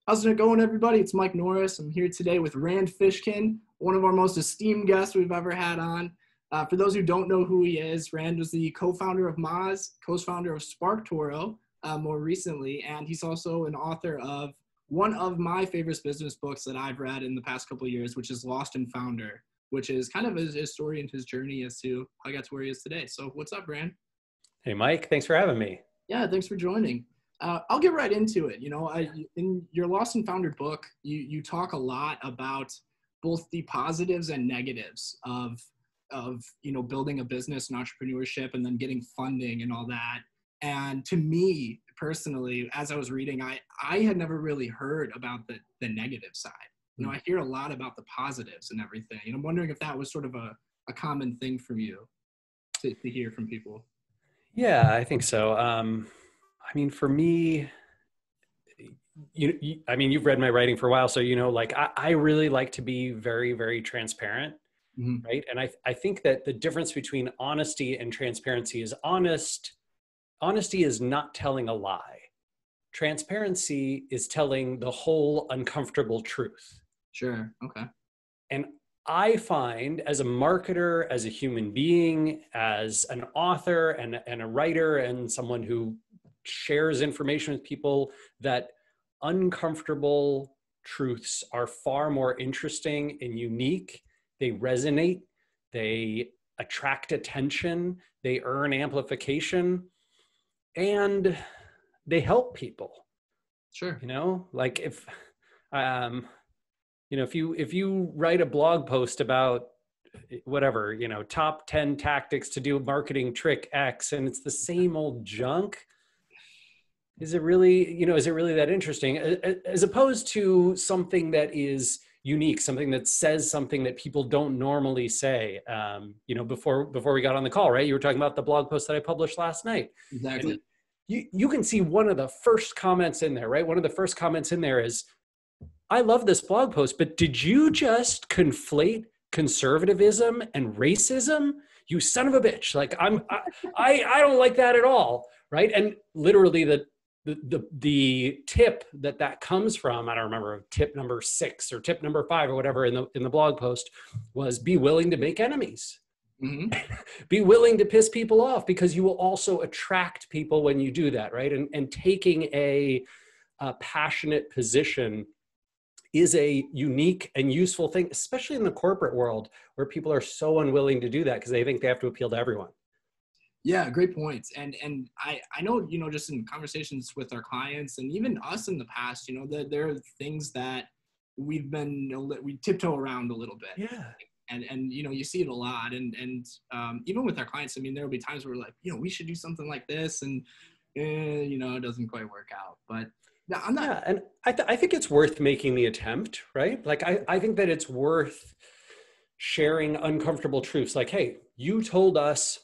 How's it going, everybody? It's Mike Norris. I'm here today with Rand Fishkin, one of our most esteemed guests we've ever had on. For those who don't know who he is, Rand was the co-founder of Moz, co-founder of Sparktoro more recently, and he's also an author of one of my favorite business books that I've read in the past couple of years, which is Lost and Founder, which is kind of his story and his journey as to how he got to where he is today. So what's up, Rand? Hey, Mike. Thanks for having me. Yeah, thanks for joining. I'll get right into it. In your Lost and Founder book, you talk a lot about both the positives and negatives of building a business and entrepreneurship and then getting funding and all that. And to me personally, as I was reading, I had never really heard about the negative side. I hear a lot about the positives and everything. And I'm wondering if that was sort of a common thing for you to hear from people. Yeah, I think so. For me, you've read my writing for a while, so I really like to be very, very transparent, right? And I think that the difference between honesty and transparency is honesty is not telling a lie. Transparency is telling the whole uncomfortable truth. Sure. Okay. And I find as a marketer, as a human being, as an author and a writer and someone who shares information with people, that uncomfortable truths are far more interesting and unique. They resonate, they attract attention, they earn amplification, and they help people. Sure. If you write a blog post about whatever, top 10 tactics to do marketing trick X, and it's the same old junk, is it really that interesting? As opposed to something that is unique, something that says something that people don't normally say. Before we got on the call, right? You were talking about the blog post that I published last night. Exactly. And you can see one of the first comments in there, right? One of the first comments in there is, I love this blog post, but did you just conflate conservatism and racism? You son of a bitch. Like I don't like that at all. Right. And literally the tip that comes from, I don't remember, tip number 6 or tip number 5 or whatever in the blog post was, be willing to make enemies. Be willing to piss people off, because you will also attract people when you do that. Right. And taking a passionate position is a unique and useful thing, especially in the corporate world where people are so unwilling to do that because they think they have to appeal to everyone. Yeah, great points. And I know, just in conversations with our clients and even us in the past, that there are things that we tiptoe around a little bit. Yeah. And you see it a lot. And even with our clients, there'll be times where we're like, we should do something like this. And, it doesn't quite work out. But no, I'm not. Yeah, and I think it's worth making the attempt, right? Like, I think that it's worth sharing uncomfortable truths. Like, hey, you told us,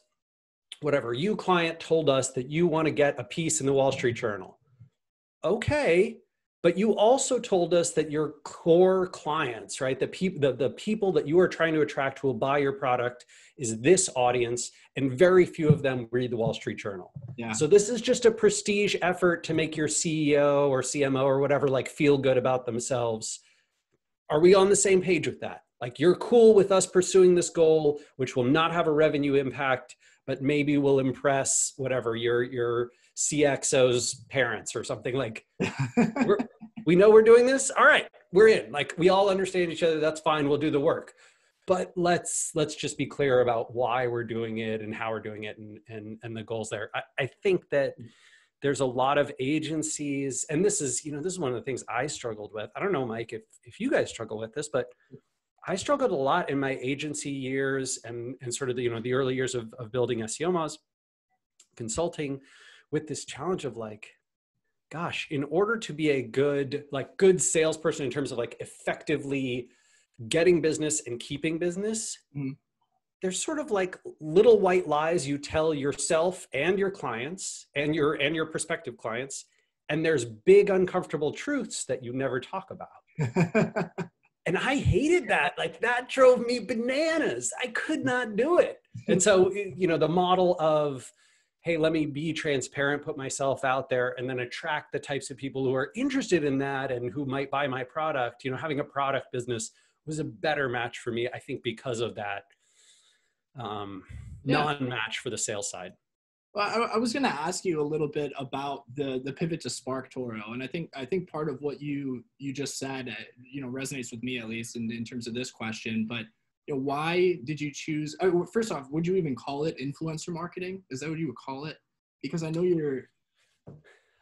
whatever, you client told us that you want to get a piece in the Wall Street Journal. Okay, but you also told us that your core clients, right, the people that you are trying to attract who will buy your product is this audience, and very few of them read the Wall Street Journal. Yeah. So this is just a prestige effort to make your CEO or CMO or whatever feel good about themselves. Are we on the same page with that? Like, you're cool with us pursuing this goal, which will not have a revenue impact, but maybe will impress whatever your CXO's parents or something. Like, we know we're doing this. All right, we're in. Like, we all understand each other. That's fine. We'll do the work. But let's just be clear about why we're doing it and how we're doing it and the goals there. I think that there's a lot of agencies, and this is one of the things I struggled with. I don't know, Mike, if you guys struggle with this, but I struggled a lot in my agency years and sort of the early years of building Is Moz consulting, with this challenge of gosh, in order to be a good salesperson in terms of effectively getting business and keeping business, there's sort of little white lies you tell yourself and your clients and your prospective clients, and there's big uncomfortable truths that you never talk about. And I hated that. That drove me bananas. I could not do it. And so, the model of, hey, let me be transparent, put myself out there, and then attract the types of people who are interested in that and who might buy my product. You know, having a product business was a better match for me, I think, because of that Yeah. non-match for the sales side. Well, I was going to ask you a little bit about the pivot to Sparktoro, and I think part of what you just said, resonates with me, at least in terms of this question. But why did you choose? First off, would you even call it influencer marketing? Is that what you would call it? Because I know you're.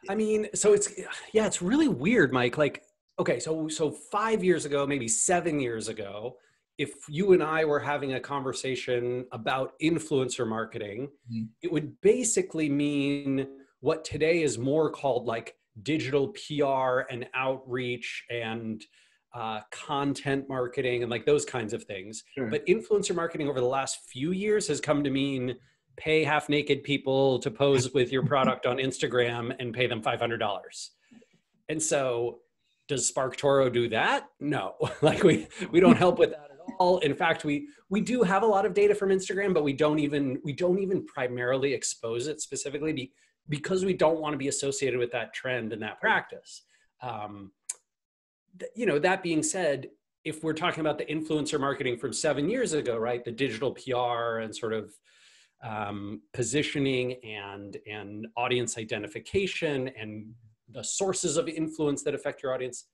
I mean, so it's really weird, Mike. Like, okay, so 5 years ago, maybe 7 years ago, if you and I were having a conversation about influencer marketing, it would basically mean what today is more called like digital PR and outreach and content marketing and like those kinds of things. Sure. But influencer marketing over the last few years has come to mean pay half naked people to pose with your product on Instagram and pay them $500. And so does Sparktoro do that? No, like we don't help with that at all. In fact, we do have a lot of data from Instagram, but we don't even primarily expose it specifically because we don't want to be associated with that trend and that practice. That being said, if we're talking about the influencer marketing from 7 years ago, right, the digital PR and sort of positioning and audience identification and the sources of influence that affect your audience,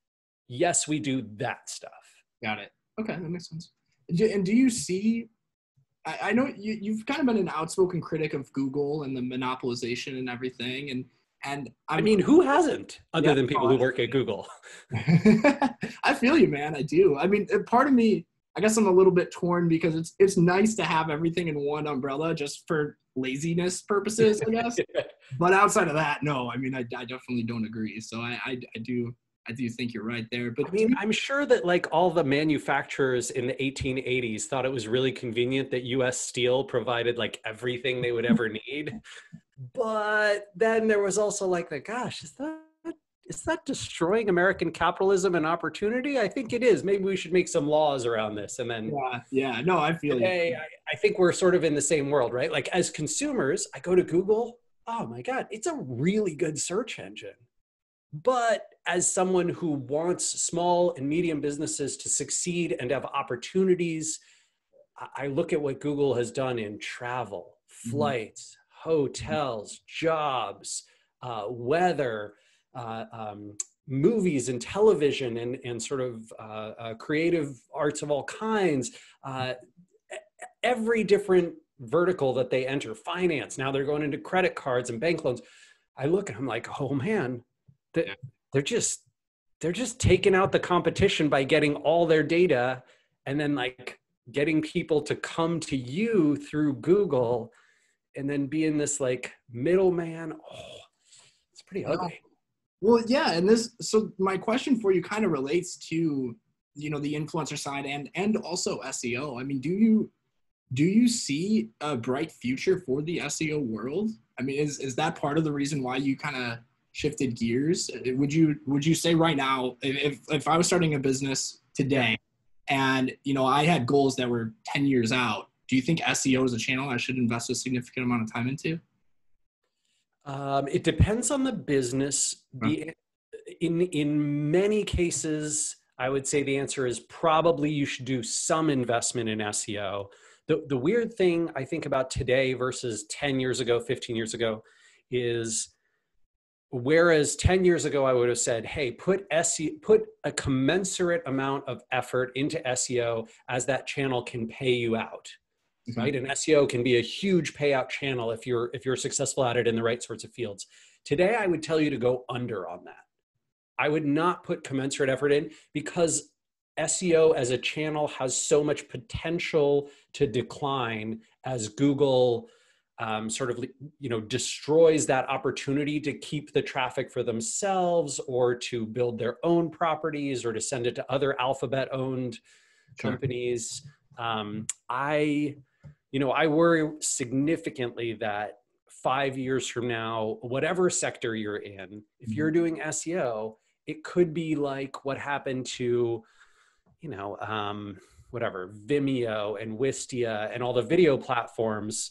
yes, we do that stuff. Got it. Okay, that makes sense. And do you see, I know you've kind of been an outspoken critic of Google and the monopolization and everything, and I mean, who hasn't, other than people who work at Google? I feel you, man. I do. I mean, part of me, I guess I'm a little bit torn because it's nice to have everything in one umbrella just for laziness purposes, I guess. But outside of that, no. I mean, I definitely don't agree. So I do think you're right there. But I mean, I'm sure that like all the manufacturers in the 1880s thought it was really convenient that U.S. Steel provided like everything they would ever need. But then there was also like gosh, is that destroying American capitalism and opportunity? I think it is. Maybe we should make some laws around this. And then yeah, no, I feel today, I think we're sort of in the same world, right? Like as consumers, I go to Google. Oh my God, it's a really good search engine. But as someone who wants small and medium businesses to succeed and have opportunities, I look at what Google has done in travel, flights, hotels, jobs, weather, movies and television and sort of creative arts of all kinds, every different vertical that they enter, finance. Now they're going into credit cards and bank loans. I look and I'm like, oh man, they're just taking out the competition by getting all their data and then like getting people to come to you through Google and then being this like middleman. Oh, it's pretty ugly. Well, yeah. So my question for you kind of relates to, the influencer side and also SEO. I mean, do you see a bright future for the SEO world? I mean, is that part of the reason why you kind of shifted gears? Would you say right now, if I was starting a business today and, I had goals that were 10 years out, do you think SEO is a channel I should invest a significant amount of time into? It depends on the business. In many cases, I would say the answer is probably you should do some investment in SEO. The weird thing I think about today versus 10 years ago, 15 years ago is whereas 10 years ago, I would have said, hey, put a commensurate amount of effort into SEO as that channel can pay you out. Right? And SEO can be a huge payout channel if you're successful at it in the right sorts of fields. Today, I would tell you to go under on that. I would not put commensurate effort in because SEO as a channel has so much potential to decline as Google sort of destroys that opportunity to keep the traffic for themselves or to build their own properties or to send it to other Alphabet-owned companies. I worry significantly that 5 years from now, whatever sector you're in, if you're doing SEO, it could be like what happened to, Vimeo and Wistia and all the video platforms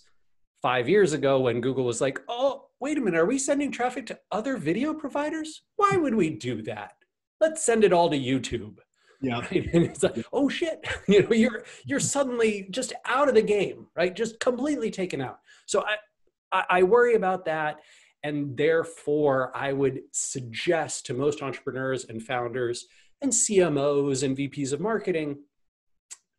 5 years ago when Google was like, oh, wait a minute, are we sending traffic to other video providers? Why would we do that? Let's send it all to YouTube. Yeah. Right? And it's like, oh shit, you know, you're suddenly just out of the game, right? Just completely taken out. So I worry about that. And therefore, I would suggest to most entrepreneurs and founders and CMOs and VPs of marketing,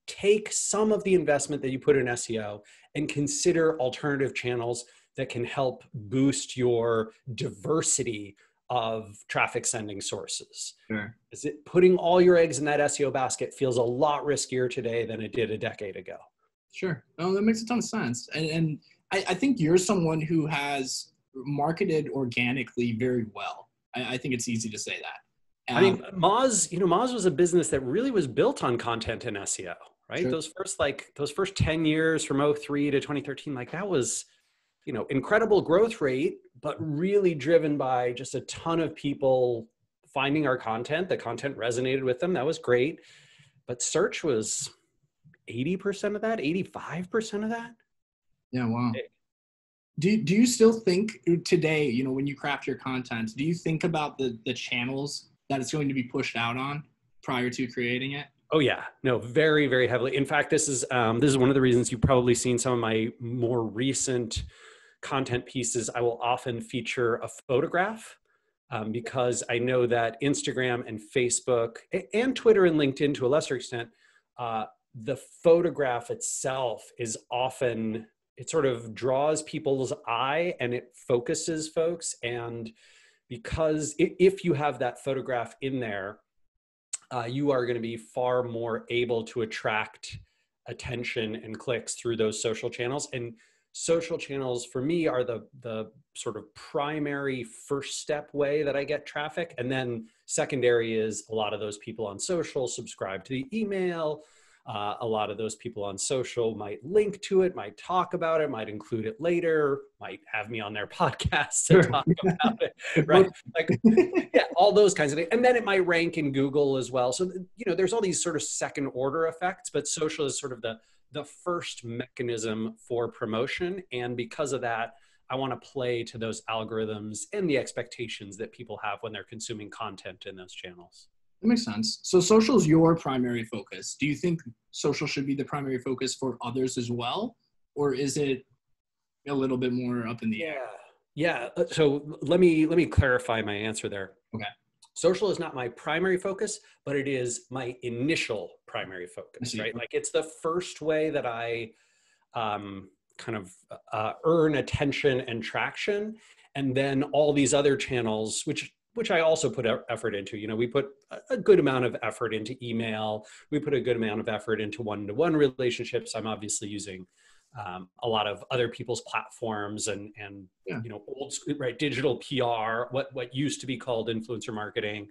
take some of the investment that you put in SEO and consider alternative channels that can help boost your diversity of traffic sending sources. Sure. Is it putting all your eggs in that SEO basket feels a lot riskier today than it did a decade ago. Sure. Oh, that makes a ton of sense. And I think you're someone who has marketed organically very well. I think it's easy to say that. I mean, Moz, you know, Moz was a business that really was built on content and SEO, right? Sure. Those first 10 years from 03 to 2013, like that was, you know, incredible growth rate, but really driven by just a ton of people finding our content. The content resonated with them. That was great. But search was 80% of that, 85% of that. Yeah. Wow. Do you still think today, you know, when you craft your content, do you think about the channels that it's going to be pushed out on prior to creating it? Oh yeah, no, very, very heavily. In fact, this is one of the reasons you've probably seen some of my more recent content pieces. I will often feature a photograph because I know that Instagram and Facebook and Twitter and LinkedIn to a lesser extent, the photograph itself is often, it sort of draws people's eye and it focuses folks. And because if you have that photograph in there, you are going to be far more able to attract attention and clicks through those social channels. And social channels for me are the sort of primary first step way that I get traffic. And then secondary is a lot of those people on social subscribe to the email. A lot of those people on social might link to it, might talk about it, might include it later, might have me on their podcasts to talk about it, right? Like, yeah, all those kinds of things. And then it might rank in Google as well. So, you know, there's all these sort of second order effects, but social is sort of the first mechanism for promotion. And because of that, I want to play to those algorithms and the expectations that people have when they're consuming content in those channels. That makes sense. So social is your primary focus. Do you think social should be the primary focus for others as well? Or is it a little bit more up in the air? Yeah. So let me clarify my answer there. Okay. Social is not my primary focus, but it is my initial primary focus, right? Like it's the first way that I kind of earn attention and traction. And then all these other channels, which I also put effort into. You know, we put a good amount of effort into email. We put a good amount of effort into one-to-one relationships. I'm obviously using a lot of other people's platforms and you know, old school, right, digital PR, what used to be called influencer marketing,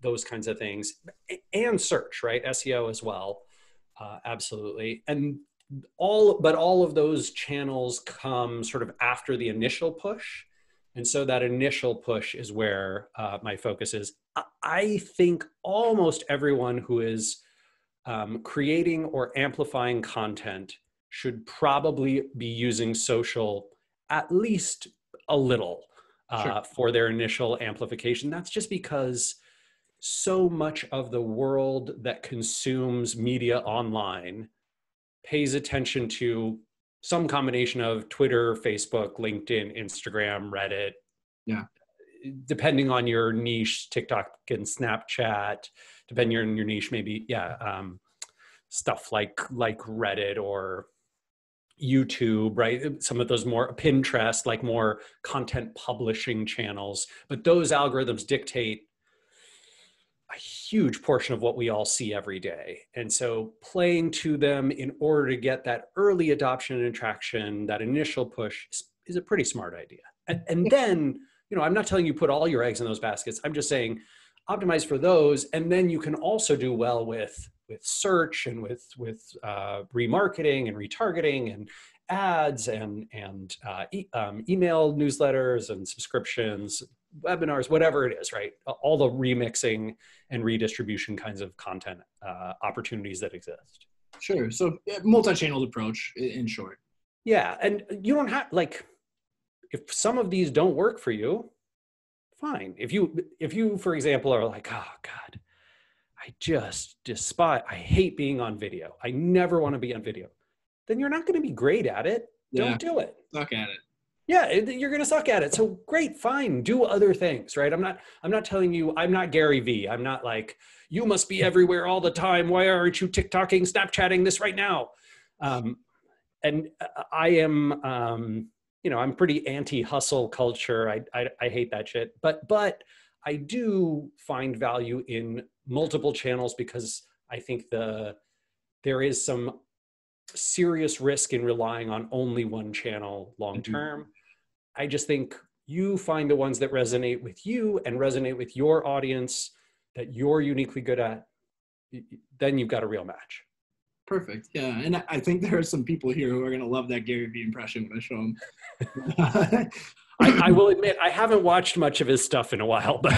those kinds of things, and search, right, SEO as well, absolutely. And all of those channels come sort of after the initial push. And so that initial push is where my focus is. I think almost everyone who is creating or amplifying content should probably be using social at least a little for their initial amplification. That's just because so much of the world that consumes media online pays attention to some combination of Twitter, Facebook, LinkedIn, Instagram, Reddit. Yeah. Depending on your niche, TikTok and Snapchat, depending on your niche, maybe, stuff like Reddit or YouTube, right? Some of those more Pinterest, like more content publishing channels, but those algorithms dictate a huge portion of what we all see every day. And so playing to them in order to get that early adoption and traction, that initial push is a pretty smart idea. And then, you know, I'm not telling you put all your eggs in those baskets. I'm just saying optimize for those. And then you can also do well with search and with remarketing and retargeting and ads and email newsletters and subscriptions, webinars, whatever it is, right? All the remixing and redistribution kinds of content opportunities that exist. Sure. So multi-channel approach in short. Yeah. And you don't have, like, if some of these don't work for you, fine. If you, for example, are like, oh God, I just despise, I hate being on video. I never want to be on video. Then you're not going to be great at it. Yeah. Don't do it. Suck at it. Yeah, you're going to suck at it. So great, fine, do other things, right? I'm not telling you, I'm not Gary Vee. I'm not like, you must be everywhere all the time. Why aren't you TikToking, Snapchatting this right now? And I am, I'm pretty anti-hustle culture. I hate that shit. But I do find value in multiple channels because I think there is some serious risk in relying on only one channel long term. I just think you find the ones that resonate with you and resonate with your audience that you're uniquely good at, then you've got a real match. Perfect. Yeah. And I think there are some people here who are going to love that Gary Vee impression when I show them. I will admit, I haven't watched much of his stuff in a while, but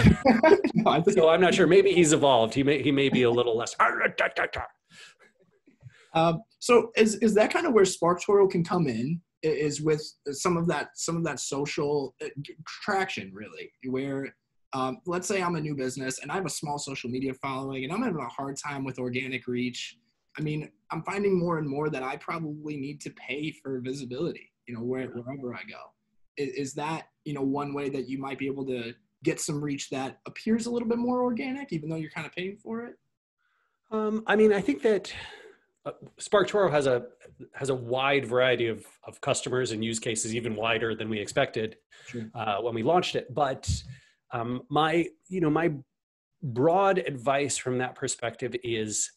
no, so I'm not sure. Maybe he's evolved. He may be a little less. So is that kind of where Sparktoro can come in? Is with some of that social traction, really, where let's say I'm a new business and I have a small social media following and I'm having a hard time with organic reach. I mean, I'm finding more and more that I probably need to pay for visibility, wherever I go. Is that, one way that you might be able to get some reach that appears a little bit more organic, even though you're kind of paying for it? I mean, I think that Sparktoro has a wide variety of customers and use cases, even wider than we expected. Sure. When we launched it. But my broad advice from that perspective is,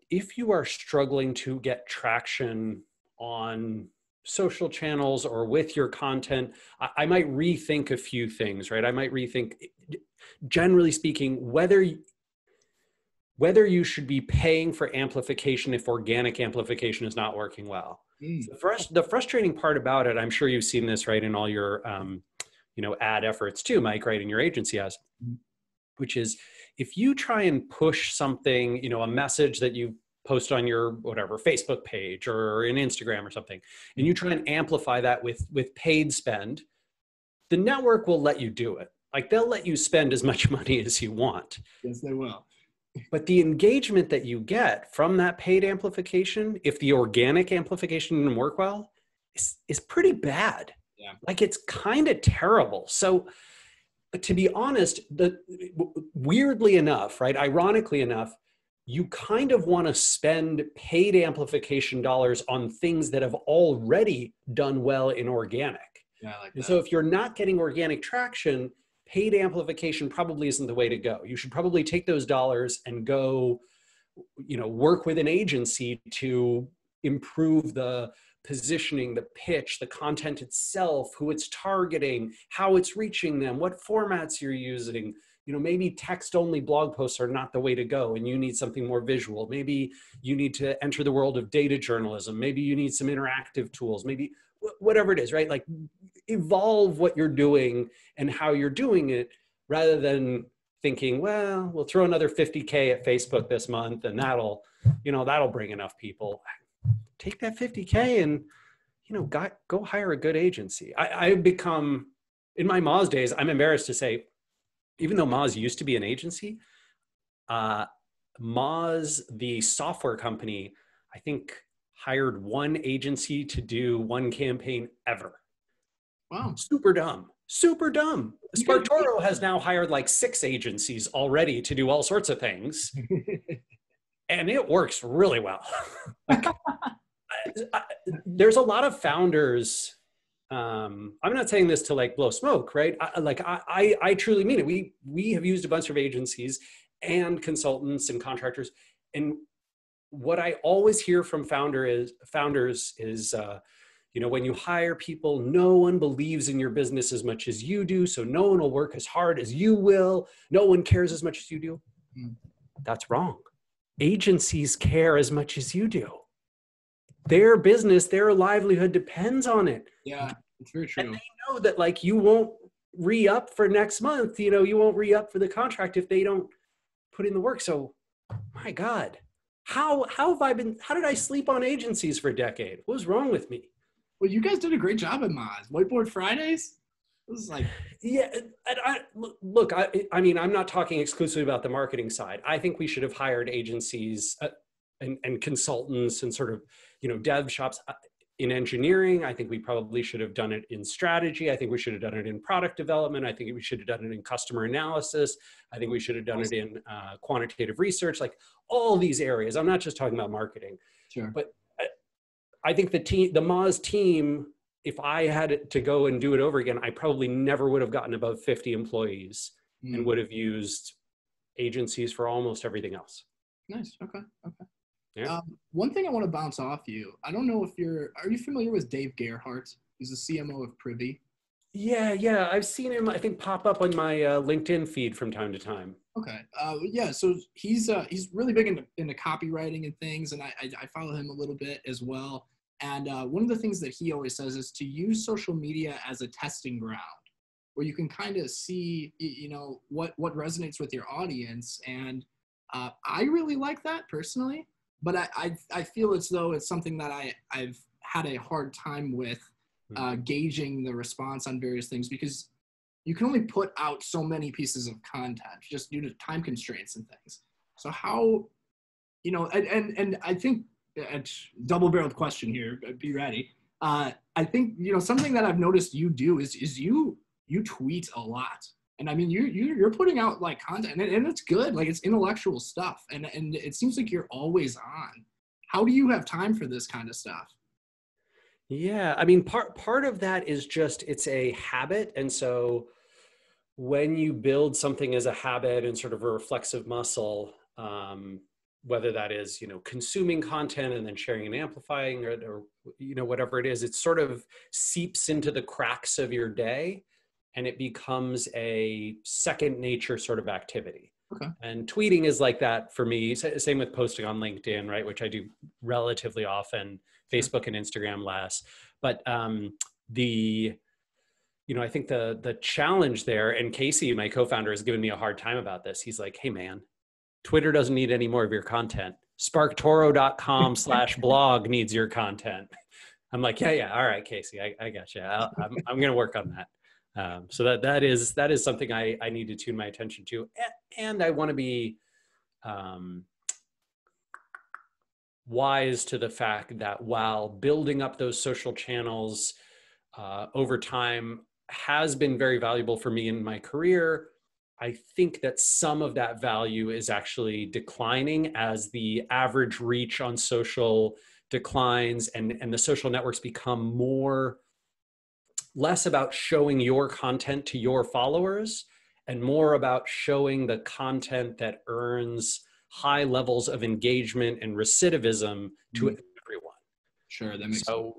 if you are struggling to get traction on social channels or with your content, I might rethink a few things, right? I might rethink, generally speaking, whether you should be paying for amplification if organic amplification is not working well. The frustrating part about it, I'm sure you've seen this, right, in all your ad efforts too, Mike, right, in your agency has, which is if you try and push something, a message that you post on your whatever Facebook page or in Instagram or something, and you try and amplify that with paid spend, the network will let you do it. Like, they'll let you spend as much money as you want. Yes, they will. But the engagement that you get from that paid amplification, if the organic amplification didn't work well, is pretty bad. Yeah. Like, it's kind of terrible. So to be honest, weirdly enough, right, ironically enough, you kind of want to spend paid amplification dollars on things that have already done well in organic. Yeah, I like that. And so if you're not getting organic traction, paid amplification probably isn't the way to go. You should probably take those dollars and go, work with an agency to improve the positioning, the pitch, the content itself, who it's targeting, how it's reaching them, what formats you're using. Maybe text-only blog posts are not the way to go and you need something more visual. Maybe you need to enter the world of data journalism. Maybe you need some interactive tools, maybe whatever it is, right? Like, evolve what you're doing and how you're doing it, rather than thinking, well, we'll throw another 50K at Facebook this month and that'll bring enough people. Take that 50K and, go hire a good agency. I've become, in my Moz days, I'm embarrassed to say, even though Moz used to be an agency, Moz, the software company, I think hired one agency to do one campaign ever. Wow. Super dumb. Sparktoro has now hired like 6 agencies already to do all sorts of things. And it works really well. There's a lot of founders. I'm not saying this to like blow smoke, right? I truly mean it. We have used a bunch of agencies and consultants and contractors. And what I always hear from founders is, when you hire people, no one believes in your business as much as you do. So no one will work as hard as you will. No one cares as much as you do. That's wrong. Agencies care as much as you do. Their business, their livelihood depends on it. Yeah, it's very true. And they know that, like, you won't re-up for next month. You won't re-up for the contract if they don't put in the work. So, my God, How did I sleep on agencies for a decade? What was wrong with me? Well, you guys did a great job at Moz. Whiteboard Fridays? This is like, Yeah, look, I mean, I'm not talking exclusively about the marketing side. I think we should have hired agencies and consultants and sort of, dev shops in engineering. I think we probably should have done it in strategy. I think we should have done it in product development. I think we should have done it in customer analysis. I think we should have done it in quantitative research, like all these areas. I'm not just talking about marketing, sure. but I think the Moz team, if I had to go and do it over again, I probably never would have gotten above 50 employees and would have used agencies for almost everything else. Nice. Okay. Yeah. One thing I want to bounce off you. I don't know if are you familiar with Dave Gerhardt? He's the CMO of Privy. Yeah. I've seen him, I think, pop up on my LinkedIn feed from time to time. Okay. Yeah. So he's really big into copywriting and things, and I follow him a little bit as well. And one of the things that he always says is to use social media as a testing ground, where you can kind of see, what resonates with your audience. And I really like that personally, but I feel as though it's something that I've had a hard time with gauging the response on various things, because you can only put out so many pieces of content just due to time constraints and things. So how, and I think, double-barreled question here, be ready. I think, something that I've noticed you do is you tweet a lot. And I mean, you're putting out like content, and it's good, like it's intellectual stuff. And it seems like you're always on. How do you have time for this kind of stuff? Yeah, I mean, part of that is just, it's a habit. And so when you build something as a habit and sort of a reflexive muscle, whether that is, consuming content and then sharing and amplifying or whatever it is, it sort of seeps into the cracks of your day and it becomes a second nature sort of activity. Okay. And tweeting is like that for me. Same with posting on LinkedIn, right? Which I do relatively often, Facebook and Instagram less. But I think the challenge there, and Casey, my co-founder, has given me a hard time about this. He's like, hey man, Twitter doesn't need any more of your content. Sparktoro.com/blog needs your content. I'm like, yeah. All right, Casey, I got you. I'm going to work on that. So that is something I need to tune my attention to. And I want to be wise to the fact that while building up those social channels over time has been very valuable for me in my career, I think that some of that value is actually declining as the average reach on social declines and the social networks become less about showing your content to your followers and more about showing the content that earns high levels of engagement and recidivism to everyone. Sure, that makes sense.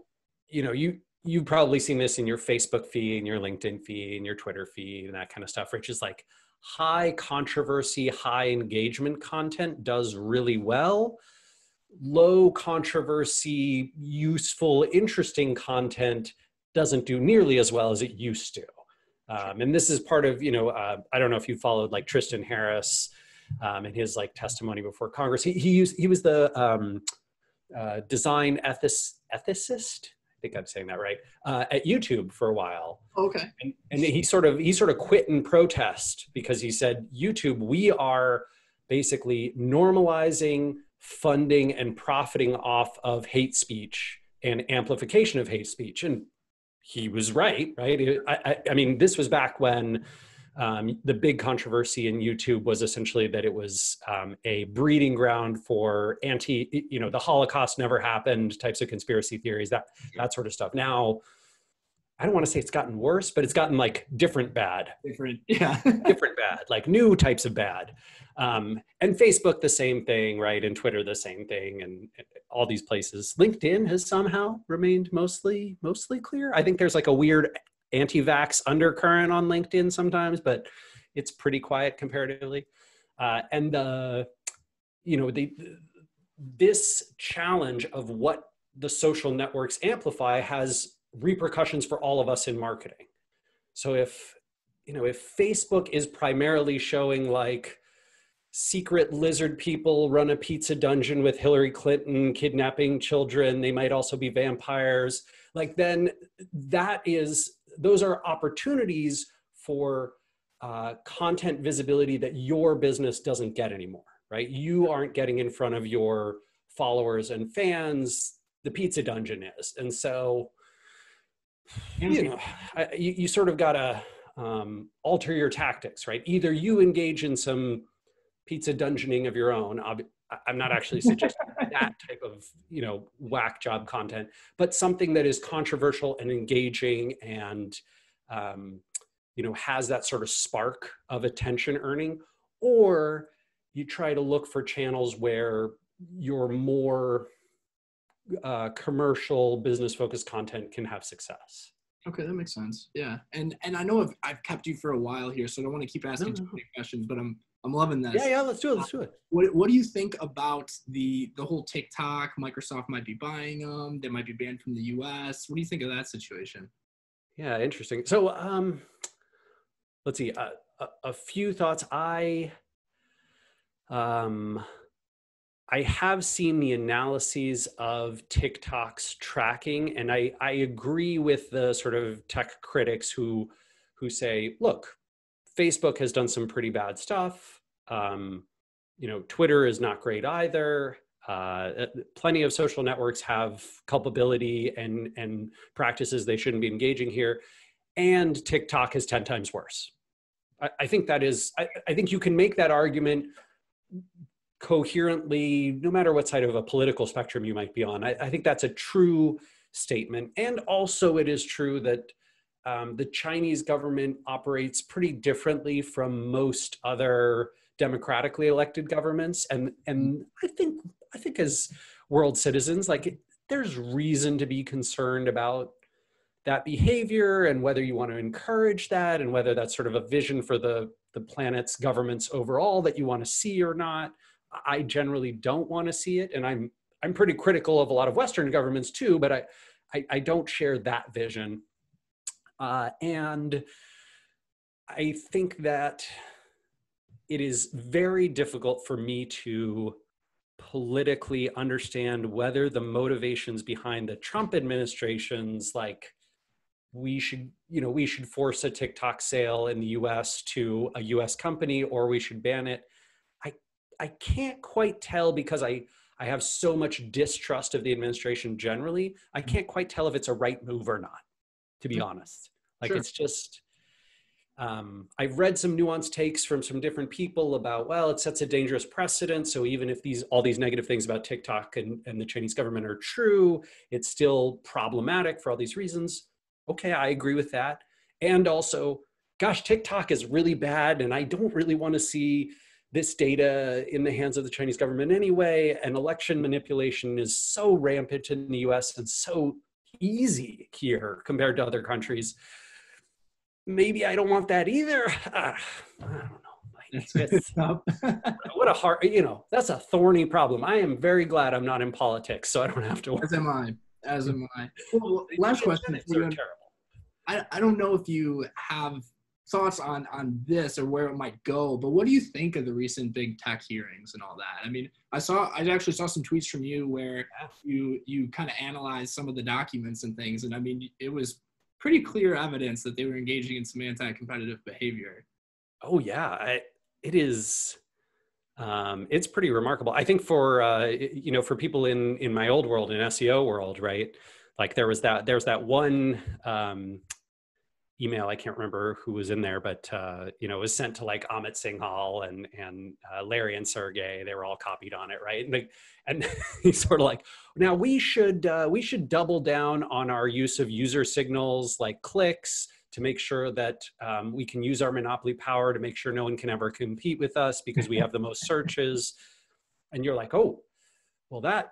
You've probably seen this in your Facebook feed, and your LinkedIn feed, and your Twitter feed, and that kind of stuff, which is like high controversy, high engagement content does really well. Low controversy, useful, interesting content doesn't do nearly as well as it used to. And this is part of, I don't know if you followed like Tristan Harris and his like testimony before Congress. He was the design ethicist. I think I'm saying that right, at YouTube for a while. Okay. And he sort of quit in protest because he said, YouTube, we are basically normalizing, funding, and profiting off of hate speech and amplification of hate speech. And he was right? I mean, this was back when the big controversy in YouTube was essentially that it was a breeding ground for the Holocaust never happened types of conspiracy theories, that sort of stuff. Now, I don't want to say it's gotten worse, but it's gotten like different bad, like new types of bad. And Facebook, the same thing, right? And Twitter, the same thing, and all these places. LinkedIn has somehow remained mostly clear. I think there's like a weird anti-vax undercurrent on LinkedIn sometimes, but it's pretty quiet comparatively. This challenge of what the social networks amplify has repercussions for all of us in marketing. So if Facebook is primarily showing like secret lizard people run a pizza dungeon with Hillary Clinton kidnapping children. They might also be vampires. Like then those are opportunities for content visibility that your business doesn't get anymore, right? You aren't getting in front of your followers and fans. The pizza dungeon is. And so, you sort of got to alter your tactics, right? Either you engage in some pizza dungeoning of your own. I'm not actually suggesting that type of, whack job content, but something that is controversial and engaging and, has that sort of spark of attention earning, or you try to look for channels where your more commercial business focused content can have success. Okay, that makes sense. Yeah, and I know I've kept you for a while here, so I don't want to keep asking too many questions, but I'm loving this. Yeah, let's do it. What do you think about the whole TikTok? Microsoft might be buying them. They might be banned from the U.S. What do you think of that situation? Yeah, interesting. So, let's see. A few thoughts. I have seen the analyses of TikTok's tracking, and I agree with the sort of tech critics who say, look, Facebook has done some pretty bad stuff. Twitter is not great either. Plenty of social networks have culpability and practices they shouldn't be engaging here. And TikTok is 10 times worse. I think that is, I think you can make that argument coherently, no matter what side of a political spectrum you might be on. I think that's a true statement. And also it is true that the Chinese government operates pretty differently from most other democratically elected governments. And I think as world citizens, like there's reason to be concerned about that behavior and whether you want to encourage that and whether that's sort of a vision for the planet's governments overall that you want to see or not. I generally don't want to see it. And I'm pretty critical of a lot of Western governments too, but I don't share that vision. And I think that it is very difficult for me to politically understand whether the motivations behind the Trump administration's like, we should force a TikTok sale in the US to a US company, or we should ban it. I can't quite tell because I have so much distrust of the administration generally. I can't quite tell if it's a right move or not, to be honest. Like sure. It's just, I've read some nuanced takes from some different people about, well, it sets a dangerous precedent. So even if all these negative things about TikTok and the Chinese government are true, it's still problematic for all these reasons. Okay, I agree with that. And also, gosh, TikTok is really bad and I don't really want to see this data in the hands of the Chinese government anyway. And election manipulation is so rampant in the US and so easy here compared to other countries. Maybe I don't want that either. I don't know. What a hard, that's a thorny problem. I am very glad I'm not in politics, so I don't have to worry. As am I. Well, last question. Terrible. I don't know if you have thoughts on this or where it might go, but what do you think of the recent big tech hearings and all that? I mean, I actually saw some tweets from you where you kind of analyzed some of the documents and things, and I mean, it was pretty clear evidence that they were engaging in some anti-competitive behavior. Oh yeah, it is. It's pretty remarkable. I think for people in my old world, in SEO world, right? Like there's that one email, I can't remember who was in there, but it was sent to like Amit Singhal and Larry and Sergey. They were all copied on it, right? And he's sort of like, now we should double down on our use of user signals like clicks to make sure that we can use our monopoly power to make sure no one can ever compete with us because we have the most searches. And you're like, oh, well, that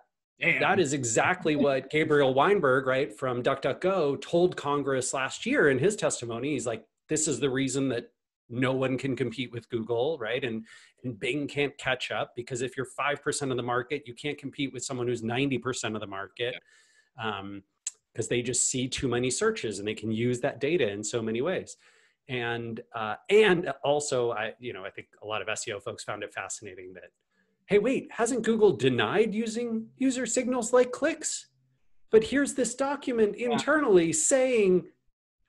is exactly what Gabriel Weinberg, right, from DuckDuckGo told Congress last year in his testimony. He's like, this is the reason that no one can compete with Google, right? And Bing can't catch up because if you're 5% of the market, you can't compete with someone who's 90% of the market because they just see too many searches and they can use that data in so many ways. And also, I think a lot of SEO folks found it fascinating that, hey, wait, hasn't Google denied using user signals like clicks? But here's this document internally saying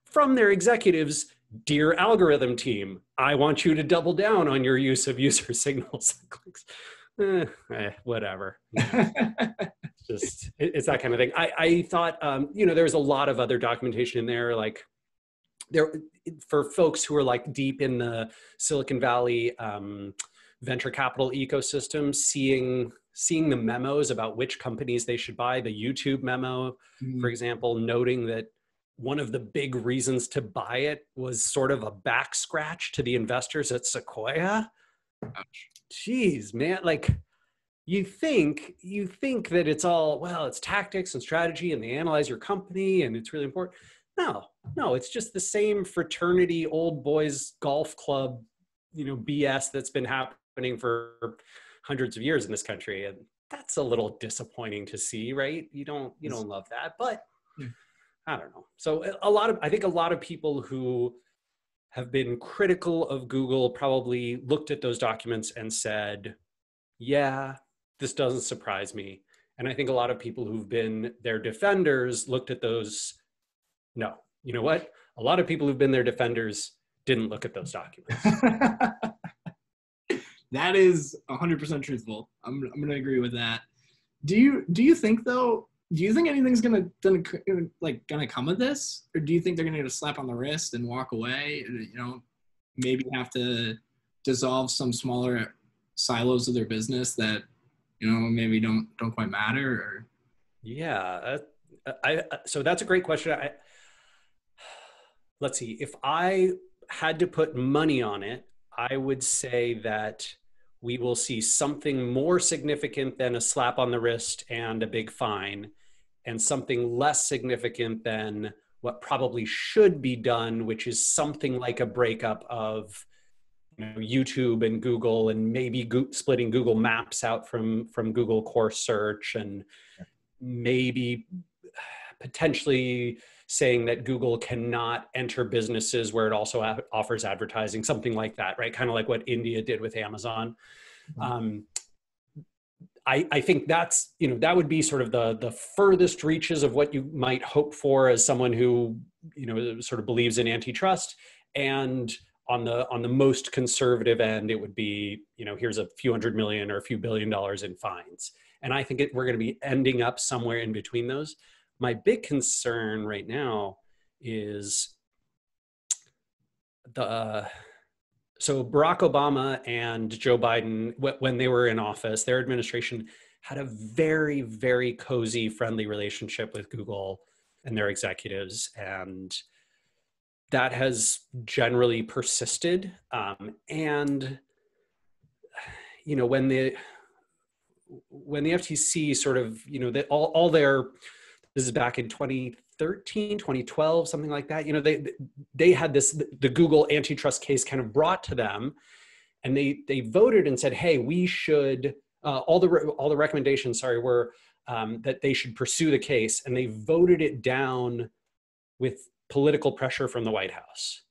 from their executives, dear algorithm team, I want you to double down on your use of user signals and clicks. Whatever. It's that kind of thing. I thought, there's a lot of other documentation in there, like for folks who are like deep in the Silicon Valley venture capital ecosystem, seeing the memos about which companies they should buy, the YouTube memo, for example, noting that one of the big reasons to buy it was sort of a back scratch to the investors at Sequoia. Jeez, man, like you think that it's all, well, it's tactics and strategy and they analyze your company and it's really important. No, it's just the same fraternity, old boys golf club, BS that's been happening for hundreds of years in this country. And that's a little disappointing to see, right? You don't love that, but I don't know. So I think a lot of people who have been critical of Google probably looked at those documents and said, yeah, this doesn't surprise me. And I think a lot of people who've been their defenders looked at those. No, you know what? A lot of people who've been their defenders didn't look at those documents. That is 100% truthful. I'm going to agree with that. Do you think though? Do you think anything's gonna come of this, or do you think they're gonna get a slap on the wrist and walk away? Maybe have to dissolve some smaller silos of their business that maybe don't quite matter. Or yeah, so that's a great question. Let's see. If I had to put money on it, I would say that we will see something more significant than a slap on the wrist and a big fine, and something less significant than what probably should be done, which is something like a breakup of YouTube and Google, and maybe splitting Google Maps out from Google core search, and maybe potentially saying that Google cannot enter businesses where it also offers advertising, something like that, right? Kind of like what India did with Amazon. I think that's, that would be sort of the furthest reaches of what you might hope for as someone who, sort of believes in antitrust. And on the most conservative end, it would be, here's a few $100 million or a few $1 billion in fines. And I think we're going to be ending up somewhere in between those. My big concern right now is so Barack Obama and Joe Biden, when they were in office, their administration had a very, very cozy, friendly relationship with Google and their executives. And that has generally persisted. And, when the FTC sort of, that all their, this is back in 2013, 2012, something like that. They had the Google antitrust case kind of brought to them, and they voted and said, hey, we should, all the recommendations, were that they should pursue the case, and they voted it down with political pressure from the White House.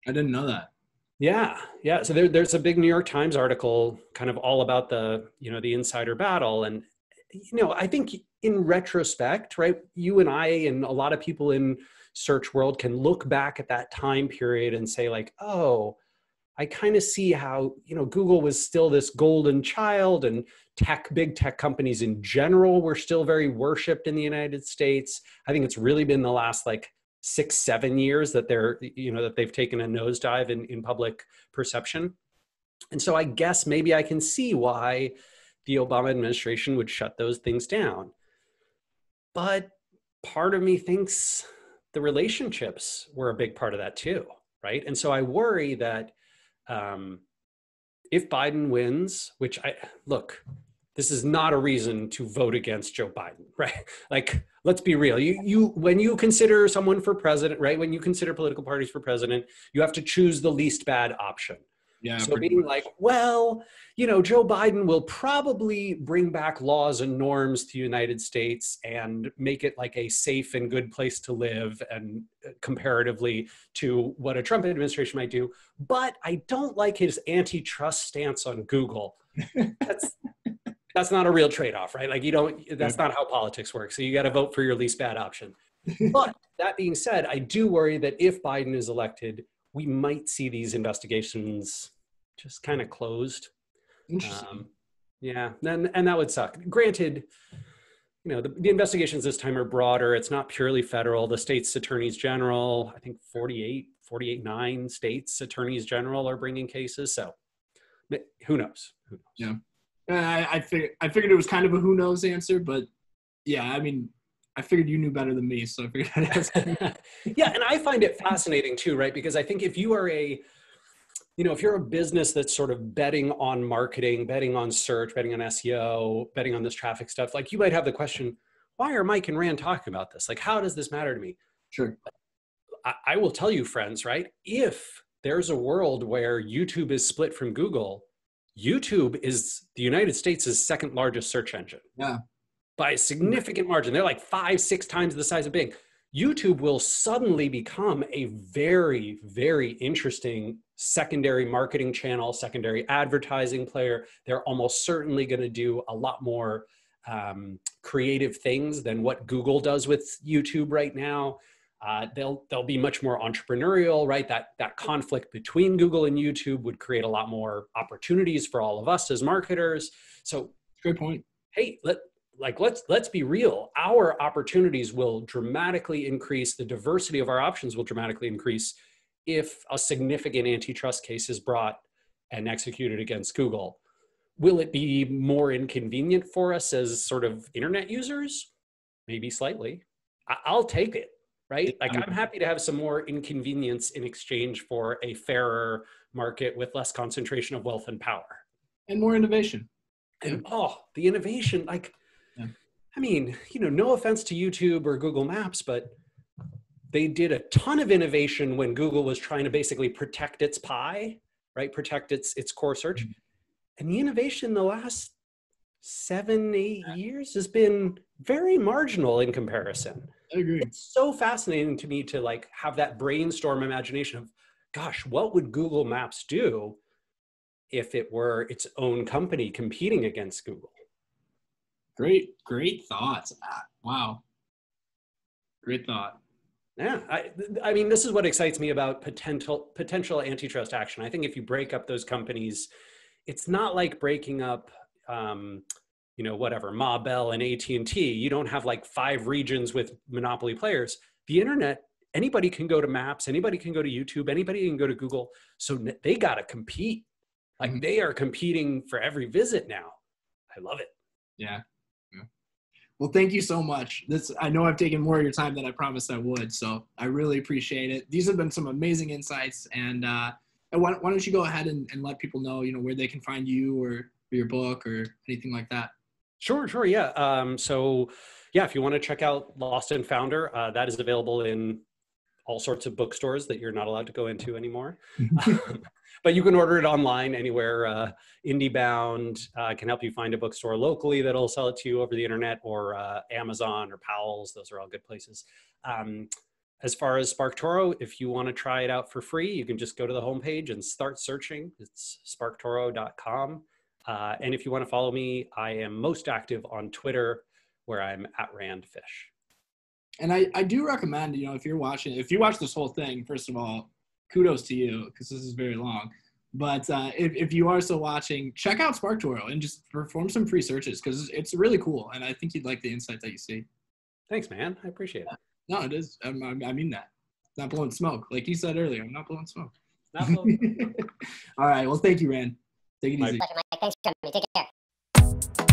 I didn't know that. Yeah. So there's a big New York Times article kind of all about the insider battle. And, I think in retrospect, right, you and I and a lot of people in search world can look back at that time period and say like, oh, I kind of see how, Google was still this golden child, and big tech companies in general were still very worshipped in the United States. I think it's really been the last 6-7 years that that they've taken a nosedive in public perception. And so I guess maybe I can see why the Obama administration would shut those things down. But part of me thinks the relationships were a big part of that too, right? And so I worry that if Biden wins, which this is not a reason to vote against Joe Biden, right? Let's be real. When you consider someone for president, right? When you consider political parties for president, you have to choose the least bad option. Yeah. So being like, well, you know, Joe Biden will probably bring back laws and norms to the United States and make it like a safe and good place to live, and comparatively to what a Trump administration might do. But I don't like his antitrust stance on Google. That's not a real trade-off, right? Like, you don't, that's not how politics works. So you got to vote for your least bad option. But that being said, I do worry that if Biden is elected, we might see these investigations just kind of closed. Interesting. Yeah, and that would suck. Granted, you know, the investigations this time are broader. It's not purely federal. The state's attorneys general, I think 9 states attorneys general are bringing cases. So who knows? Who knows? Yeah. I figured it was kind of a who knows answer, but yeah, I mean, I figured you knew better than me, so I figured I'd ask you. Yeah, and I find it fascinating too, right? Because I think if you are if you're a business that's sort of betting on marketing, betting on search, betting on SEO, betting on this traffic stuff, like you might have the question, why are Mike and Rand talking about this? Like, how does this matter to me? Sure. I will tell you, friends, right? If there's a world where YouTube is split from Google, YouTube is the United States' second largest search engine. Yeah. By a significant margin. They're like 5-6 times the size of Bing. YouTube will suddenly become a very, very interesting secondary marketing channel, secondary advertising player. They're almost certainly going to do a lot more creative things than what Google does with YouTube right now. They'll be much more entrepreneurial, right? That conflict between Google and YouTube would create a lot more opportunities for all of us as marketers. So, great point. Hey, let's be real. Our opportunities will dramatically increase. The diversity of our options will dramatically increase if a significant antitrust case is brought and executed against Google. Will it be more inconvenient for us as sort of internet users? Maybe slightly. I'll take it, right? Like, I'm happy to have some more inconvenience in exchange for a fairer market with less concentration of wealth and power. And more innovation. And the innovation, like, I mean, no offense to YouTube or Google Maps, but they did a ton of innovation when Google was trying to basically protect its pie, right? Protect its core search. And the innovation the last 7-8 years has been very marginal in comparison. I agree. It's so fascinating to me to like have that brainstorm imagination of, gosh, what would Google Maps do if it were its own company competing against Google? Great thoughts. Wow. Great thought. Yeah, I mean, this is what excites me about potential antitrust action. I think if you break up those companies, it's not like breaking up, Ma Bell and AT&T. You don't have like 5 regions with monopoly players. The internet, anybody can go to Maps, anybody can go to YouTube, anybody can go to Google. So they got to compete. Like, they are competing for every visit now. I love it. Yeah. Well, thank you so much. I know I've taken more of your time than I promised I would, so I really appreciate it. These have been some amazing insights, and why don't you go ahead and let people know, where they can find you or your book or anything like that? Sure, yeah. So, yeah, if you want to check out Lost and Founder, that is available in all sorts of bookstores that you're not allowed to go into anymore. But you can order it online anywhere. IndieBound can help you find a bookstore locally that'll sell it to you over the internet, or Amazon or Powell's. Those are all good places. As far as Sparktoro, if you want to try it out for free, you can just go to the homepage and start searching. It's sparktoro.com. And if you want to follow me, I am most active on Twitter, where I'm @RandFish. And I do recommend, if you watch this whole thing, first of all, kudos to you, because this is very long. But if you are still watching, check out Sparktoro and just perform some free searches, because it's really cool. And I think you'd like the insight that you see. Thanks, man. I appreciate it. No, it is. I mean that. Not blowing smoke. Like you said earlier, I'm not blowing smoke. Not blowing smoke. All right. Well, thank you, Rand. Take it easy. Pleasure, Mike. Thanks for having me. Take care.